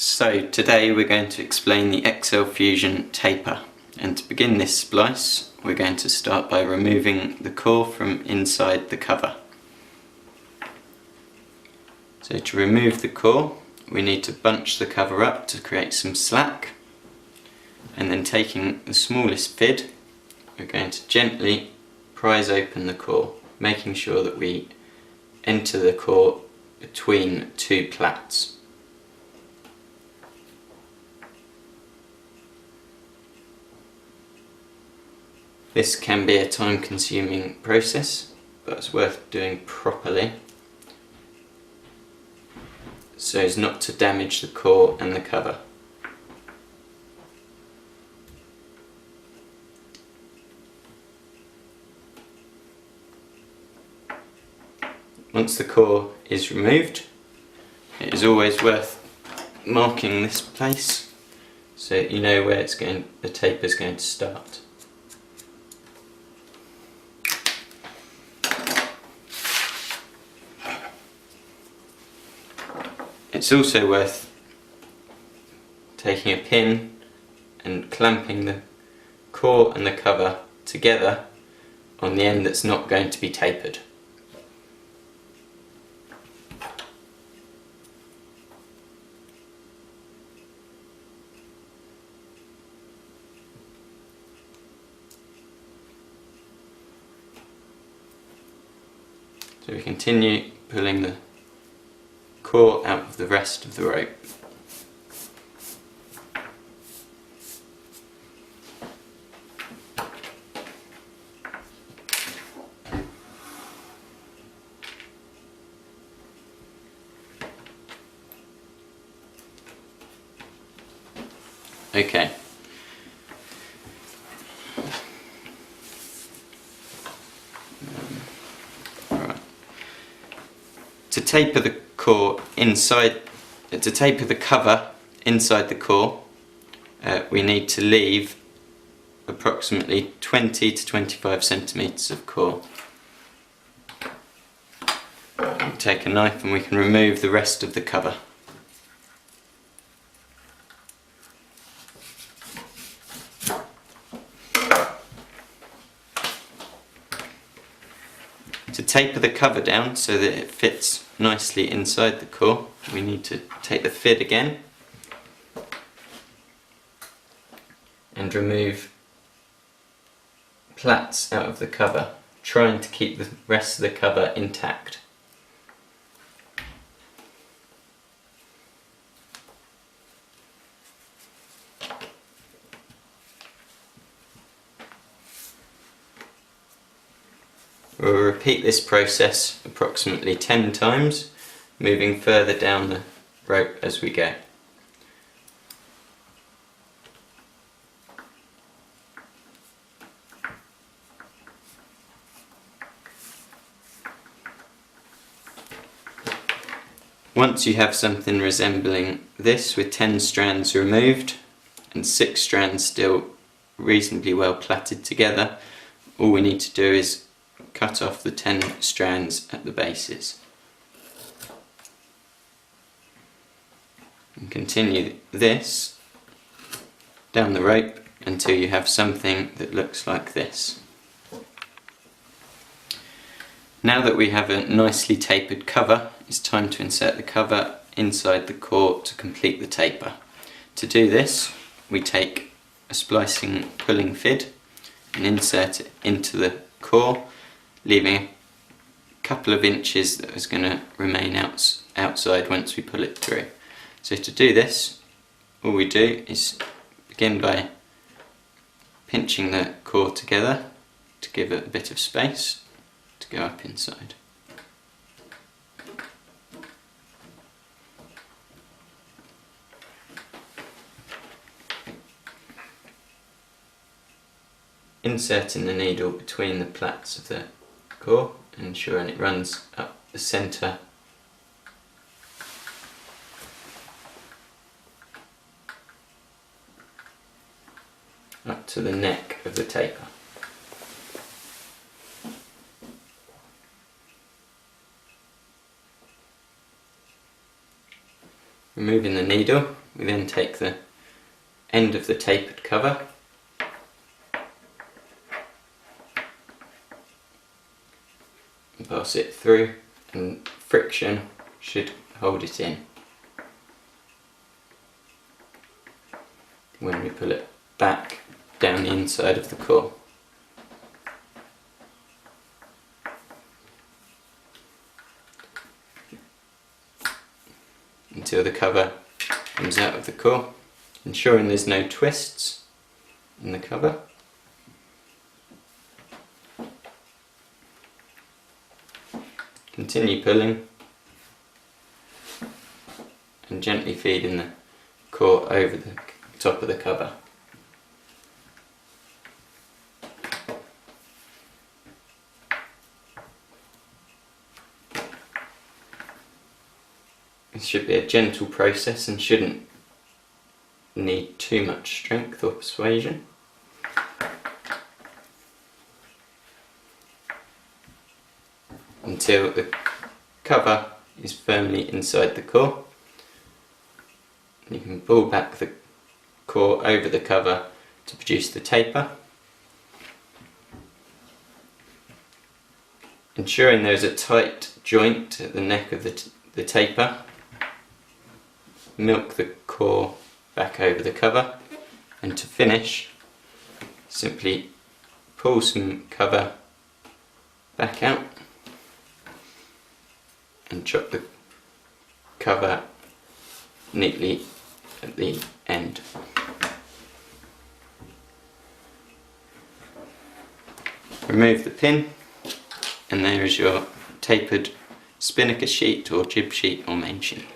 So today we're going to explain the Excel Fusion taper, and to begin this splice we're going to start by removing the core from inside the cover. So to remove the core we need to bunch the cover up to create some slack, and then taking the smallest fid we're going to gently prise open the core, making sure that we enter the core between two plats. This can be a time-consuming process, but it's worth doing properly so as not to damage the core and the cover. Once the core is removed, it is always worth marking this place so that you know where the taper is going to start. It's also worth taking a pin and clamping the core and the cover together on the end that's not going to be tapered. So we continue pulling the core out of the rest of the rope. Okay. To taper the cover inside the core, we need to leave approximately 20 to 25 centimeters of core. We'll take a knife and we can remove the rest of the cover. To taper the cover down so that it fits nicely inside the core, we need to take the fid again and remove plats out of the cover, trying to keep the rest of the cover intact. We'll repeat this process approximately 10 times, moving further down the rope as we go. Once you have something resembling this with 10 strands removed and 6 strands still reasonably well plaited together, all we need to do is cut off the 10 strands at the bases. And continue this down the rope until you have something that looks like this. Now that we have a nicely tapered cover, it's time to insert the cover inside the core to complete the taper. To do this, we take a splicing pulling fid and insert it into the core, leaving a couple of inches that is going to remain outside once we pull it through. So to do this, all we do is begin by pinching the core together to give it a bit of space to go up inside. Inserting the needle between the plats of the core and ensuring it runs up the centre up to the neck of the taper. Removing the needle, we then take the end of the tapered cover and pass it through, and friction should hold it in. When we pull it back down the inside of the core. Until the cover comes out of the core, ensuring there's no twists in the cover. Continue pulling and gently feeding the core over the top of the cover. It should be a gentle process and shouldn't need too much strength or persuasion. Until the cover is firmly inside the core. You can pull back the core over the cover to produce the taper. Ensuring there's a tight joint at the neck of the taper. Milk the core back over the cover, and to finish, simply pull some cover back out and chop the cover neatly at the end. Remove the pin, and there is your tapered spinnaker sheet or jib sheet or main sheet.